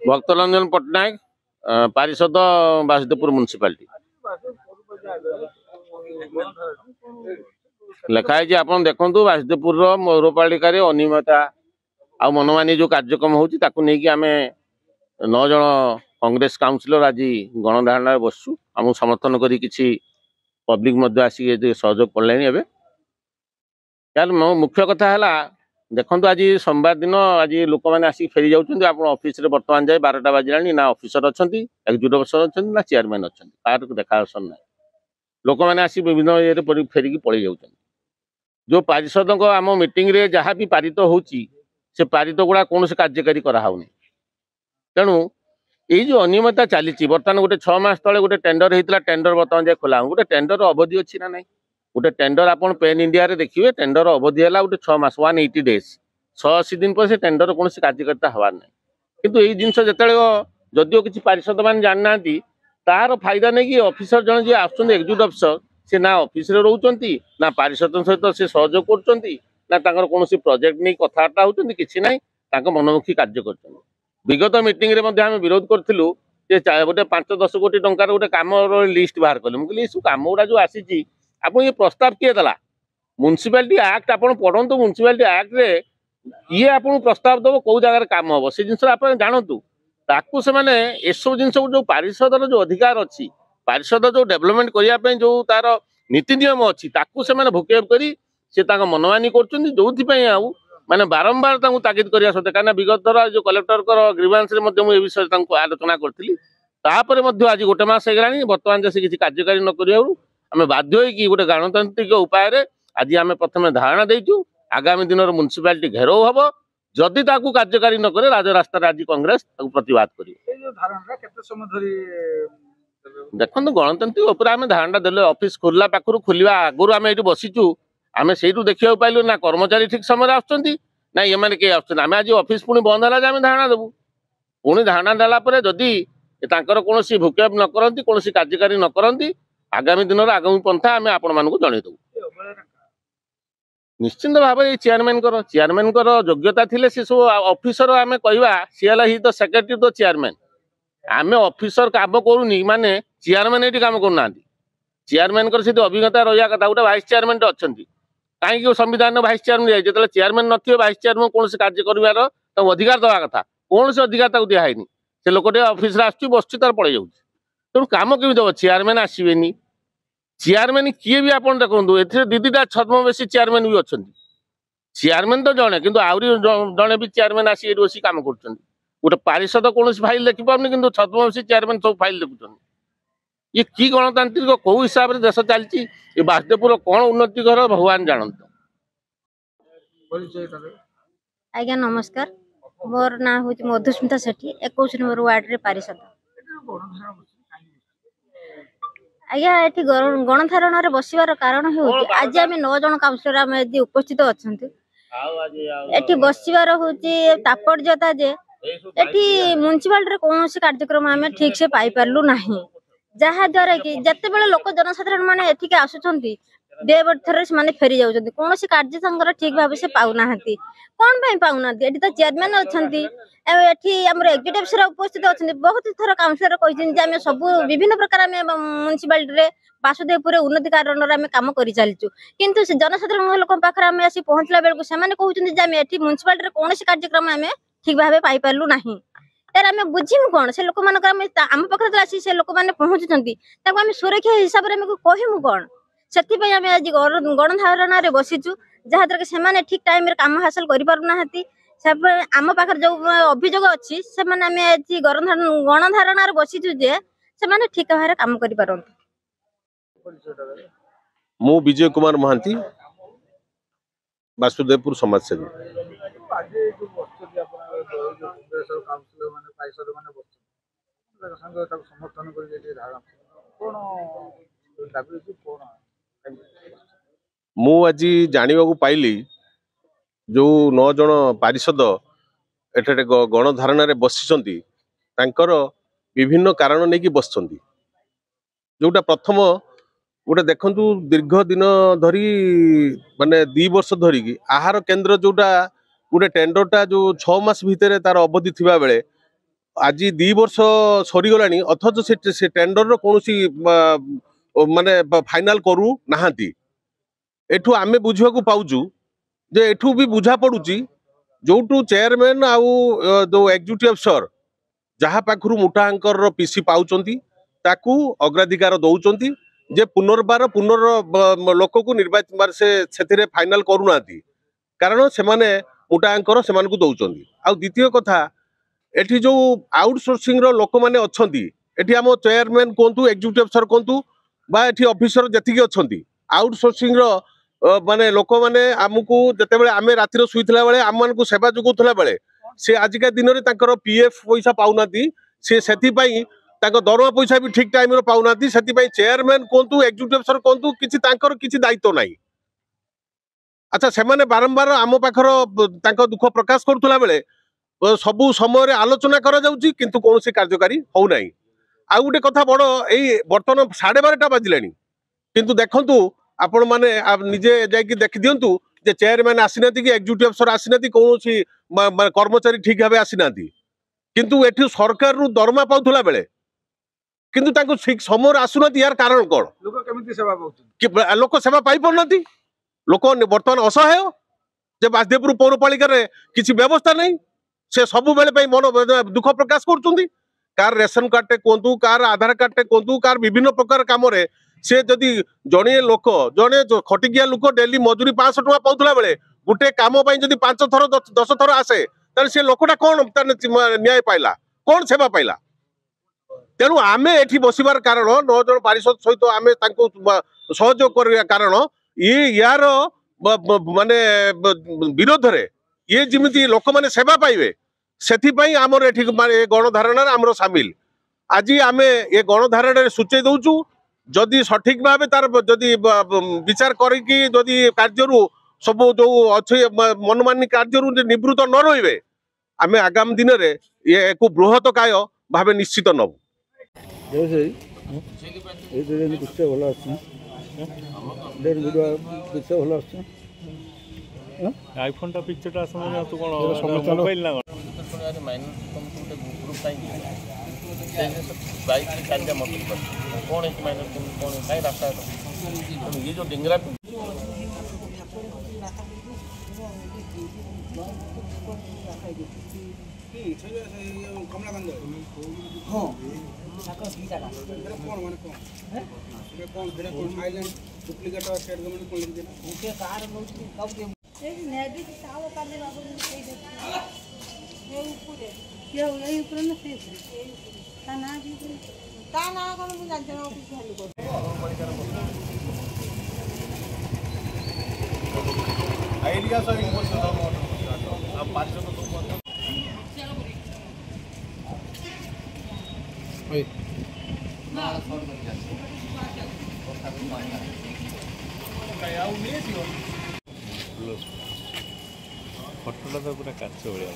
भक्तरंजन Patnaik पारिषद Basudevpur municipality लिखाई आप देखु बासुदेवपुर पौरपालिका अनियमितता आ मनमानी जो कार्यक्रम होगी आम 9 जन कांग्रेस काउंसिलर आज गणधारणा बसु आम समर्थन करी किसी पब्लिक आसिक सहयोग कले यार मुख्य कथा है देखो आज सोमवार दिन आज लोक मैंने आसिक फेरी जाऊँ आप ऑफिस रे बर्तमान जाए 12टा बाजिला ना ऑफिसर अच्छा एक्जिक्यूटिव अफिसर अच्छा ना चेयरमैन अच्छा कार देखा दर्शन ना लोक मैंने आसिक विभिन्न ये फेरिकी पलि जाऊँ जो पारिषद आम मीटिंग रे जहाँ भी पारित होची से पारित गुड़ा कौन से कार्यकारी कराऊनी तेणु यही जो अनियमितता चली बर्तमान गोटे 6 मास तले गोटे टेंडर होता टेंडर बर्तमान जाए खोला गोटे टेंडर अवधि अच्छी ना ना गोटे टेंडर आप पेन इंडिया रे देखिए टेंडर अवधि है गोटे 6 मास 180 डेज 180 दिन पर से टेंडर कौन से कार्यकारिता हवार ना किंतु यही जिनस जो जदिव किसी पारिषद मान जानना तार फायदा नहीं कि ऑफिसर जन जी एक्जिक्यूटिव अफिसर से ना ऑफिस रे रहउचंती ना पारिषद सहित से सहयोग करचंती ना तांकर कौन प्रोजेक्ट नहीं कथबार्ता होचंती किछि नहीं तांको मनमुखी कार्य करचंती विगत मीटिंग रे आम विरोध करूँ गोटे 5-10 कोटी टंकार गोटे काम लिस्ट बाहर कले मुझे सब कम गुड़ा जो आसी आप ये प्रस्ताव किए देला म्युनिसिपालिटी एक्ट आप पढ़ु म्युनिसिपालिटी एक्ट रे ये आपको प्रस्ताव दब कौ जगह काम हम से जिन आप जानतु ताकू से मैंने एसब जिन जो पारिषदर जो अधिकार अच्छी पारिषद जो डेवलपमेंट करने जो तार नीति नियम अच्छी ताकू से भोकेब करी से मनमानी कर माने बारंबार ताकीद करने सत्ते कहीं विगत थर जो कलेक्टर ग्रीवांस विषय आलोचना करी आज गोटे मस हो बर्तमान से किसी कार्यकारी न करें बाध्य गोटे गणतांत्रिक उपाय आज आम प्रथम धारणा देचु आगामी दिन म्युनिसिपालिटी घेराव हम जदि कार्यकारी न करे राजरास्ता आज कांग्रेस प्रतिवाद कर देखो गणतांत्रिक उपर आम धारणा देले ऑफिस खोलला पाखु खोलिया आगुरी आम ये बसीचु आम से देखा पाइलु ना कर्मचारी ठीक समय आसुँच ना ये मैंने कहीं आम आज ऑफिस पुणी बंद है आम धारणा देवु पुणी धारणा देला जदि कौन भूकेब न करती कौन कार्यकारी न करती आगामी दिन आगामी पंथा आम आपण मानक जनईदेवु निश्चिंत भाव ये चेयरमैन योग्यता थिले से सब ऑफिसर आम कहवा सीएल ही द सेक्रेटरी द चेयरमैन आम ऑफिसर काम करूनी माने चेयरमैन ये काम करना चेयरमैन अभिज्ञता रहा कथा गोटे वाइस चेयरमैन अच्छा कहीं संविधान वाइस चेयरमैन जो चेयरमैन न वाइस चेयरमैन कौन कार्य कर अधिकार दवा कथा कौन से अधिकार दिखाई से लोक ऑफिस बस तार पड़े जाऊँ तेणु कम केमी दब चेयरमैन आसबेनी चेयरमैन किए भी आप देखो ए दीदा छद्मवेशी चेयरमैन भी अच्छा चेयरमैन तो जड़े कि जड़े भी चेयरमैन आसी बस कम कर गोटे पारिषद कौन फाइल देखी पारे कि छद्मवेशी चेयरमैन सब फाइल देखुं ये कि गणतांत्रिक कौ हिसाब से देश चलती बासुदेवपुर कौन उन्नति कर भगवान जानते। आज्ञा नमस्कार मोर ना हूँ मधुस्मिता सेठी 21 नंबर वार्ड रे पारिषद आज्ञा ये गणधारण बसवार कारण हूँ आज आम 9 जन काउंसिलर आम उपस्थित अच्छा ये बसवार हूँ तात्पर्यता जे ये म्युनिसिपालिटी कौन कार्यक्रम आम ठीक से पाई पार्लु ना जहा द्वारा कि जिते बड़े लोक जनसाधारण मैंने एठिक आसुंच डे थर से फेरी जाऊँ कौन कार्य ठीक भाव से पाऊना कौन पाऊना ये तो चेयरमैन अच्छा एक्जिक्यूटिव अफिसर उपस्थित अच्छा बहुत थर काउंसिलर कही सब विभिन्न प्रकार म्युनिसिपालिटी बासुदेवपुर उन्नति कारण आम कम कर चलचु किंतु जनसाधारण लोक पाखे आम आसी पहुंचला बेलू से कहते म्युनिसिपालिटी कौन कार्यक्रम आम ठीक भाव पाई पार्लु ना यार आम बुझीमु कौन से लोक आम पाखे आसी से लोक मैंने पहुंचुंट सुरक्षा हिसाब से कहमु कौन से आज गणधारण बसीचु जहाद्वारा कि से ठीक टाइम काम हासिल कर आम पाखे जो अभियोग अच्छी से गणधारण बसीचु जे से ठीक भाव काम कर मु विजय कुमार महांती बासुदेवपुर समाजसेवी मु आज जाना पाइली जो 9 जन पारिषद एठारे गणधारणा बसी विभिन्न कारण नहीं बसचंती जोटा प्रथम गोटे देखंतु दीर्घ दिन धरी माने 2 वर्ष धरिकी आहार केन्द्र जोटा गोटे टेंडरटा जो 6 मास भितर तार अवधि थिबा बेले आज 2 वर्ष सरीगलानी अथच से टेंडर कौन माने फाइनाल करू नाहांती। एठू आमे बुझा पाउचु जे एठू भी बुझा पड़ुची जोटू चेयरमैन आउ जो एग्जीक्यूटिव अफसर जहाँ पाखरु मुठा अंकर पीसी पाउचंती ताकू अग्राधिकार दौचंती जे पुनर्बार लोक को निर्वाचन से फाइनाल करूनाती कारण से माने मुठा अंकर से मानकु दौचंती। आ द्वितीय कथा एठी जो आउटसोर्सिंग रो लोक माने अछंती एठी आम चेयरमैन कोंतु एग्जीक्यूटिव अफसर कोंतु बा एठी ऑफिसर जतिकी अछंती आउटसोर्सिंग रो माने लोक माने आमको जते आमे रातिर सुईतला बेले आम मानकु सेवा जुगुतला बेले से आजिका दिन रे तांकर पीएफ पैसा पाउनाती से सेति पई तांको दरवा पैसा भी ठीक टाइम रे पाउनाती सेति पई चेयरमैन कोंतु एग्जीक्यूटिव अफसर कोंतु किछि तांकर किछि दायित्व नाही। अच्छा से माने बारंबार आम पाखर तांको दुख प्रकाश करथुला बेले सबु समय रे आलोचना करा जाउची किंतु कोनोसी कार्यकारी हो नाही। आ गुटे कथा बड़ एई बर्तन 12:30 बाजिलानी किंतु देखंतु आपण माने निजे जाकी देखि दियंतु जे चेयरमैन आसीनाती कि एग्जीक्यूटिव अफसर आसीनाती कोनोसी कर्मचारी ठीक भाबे आसीनाती किंतु एठी सरकार रु दरमा पाउथुला बेले किंतु तांको ठीक समय आसुनाती यार कारण कोन लोक केमिति सेवा पाउछन कि लोक सेवा पाई पड़नाती लोक बर्तमान असहाय जे बासदेवपुर पौरपालिका रे किछि व्यवस्था नहीं से सबु बेले मन दुख प्रकाश कर कार रेशन कार्ड टे कहतु कार आधार कार्ड टे कहतु कार विभिन्न प्रकार काम रे से जदि जड़े लोक जड़े खटिकिया लोक डेली मजूरी 500 टका पाउथला बेले गुटे काम जदि 5 थर 10 थर आसे तार से लोकटा कौन न्याय पाइला कौन सेवा पाइला। तेणु आमे एठी बसिबार कारण 9 जन पारिषद सहित आमे तांको सहयोग कर कारण ये यार माने विरोध रे ये जिमिति लोक माने सेवा पाइबे सेथिपाई आमर एठी गणधारणा आमर सामिल आज आमे ये गणधारणा सूचे दउचु जदि सठिक भावे तार जदि विचार करिकी जदि कार्यरु सब जो अच्छे मनमानी कार्यरु निवृत्त न रहिबे आमे आगामी दिन रे ये को बृहत काय भावे निश्चित नबु। आईफोन टा पिक्चर टा समय तू कोन मोबाइल ना ये जो डिंगरा आइडिया सर फटोटा तो पूरा काच भलिया